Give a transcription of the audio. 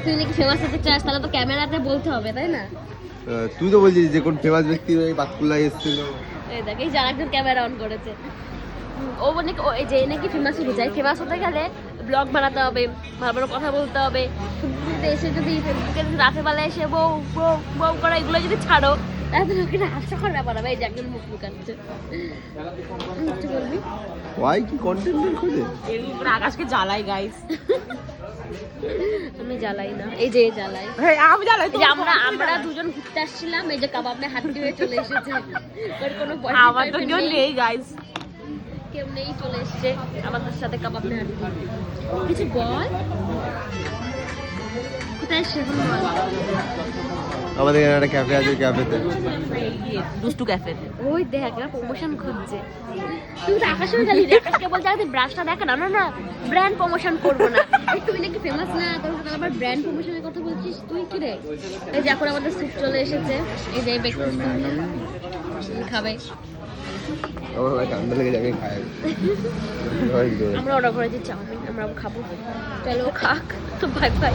তুই নাকি ফেমাস হতে চাস, তাহলে তো ক্যামেরাতে বলতে হবে, তাই না? তুই তো বলছিস যে কোন ফেমাস ব্যক্তি বাতকুল্লায় এসেছিল। এই দেখ, এই যে আরেকজন ক্যামেরা অন করেছে। ও নাকি এই যে নাকি ফেমাস হতে চাই। ফেমাস হতে গেলে ব্লগ বানাতে হবে, ভালো ভালো কথা বলতে হবে। এসে যদি রাতের বেলা এসে বউ বউ বউ করা এগুলো যদি ছাড়ো, তাহলে লোকেরা হাস্যকর ব্যাপার হবে। এই যে একজন মুখ লুকাচ্ছে। কিছু বলবি? ওয়াই কি কন্টেন্ট খোঁজে? এরকম আকাশকে জ্বালাই গাইস। আমি জ্বালাই না, এই যে জ্বালাই। আমি জ্বালাই এই যে আমরা দুজন ঘুরতে আসছিলাম, এই যে কাবাবে হাঁটতে হয়ে চলে এসেছে। ওর কোনো আমার তো কেউ নেই গাইস। কেউ নেই, চলে এসছে আমাদের সাথে কাবাব নিয়ে হাঁটতে। কিছু বল, কোথায় এসছে বল। আমাদের এখানে একটা ক্যাফে আছে, ক্যাফেতে দুষ্টু ক্যাফে। ওই দেখ না, প্রমোশন খুঁজছে। তুই তো আকাশে গেলি রে, আকাশকে বলতে তুই ব্রাশটা দেখ না। না না, ব্র্যান্ড প্রমোশন করবো না। তুই নাকি ফেমাস না, তোর সাথে আবার ব্র্যান্ড প্রমোশনের কথা বলছিস তুই? কি রে? এই যে এখন আমাদের স্যুপ চলে এসেছে, এই যে বেকন খাবে। আমার ভাই ঠান্ডা লেগে যাবে, খাই। আমরা অর্ডার করেছি চাউমিন, আমরা খাবো। চলো খাক, বাই বাই।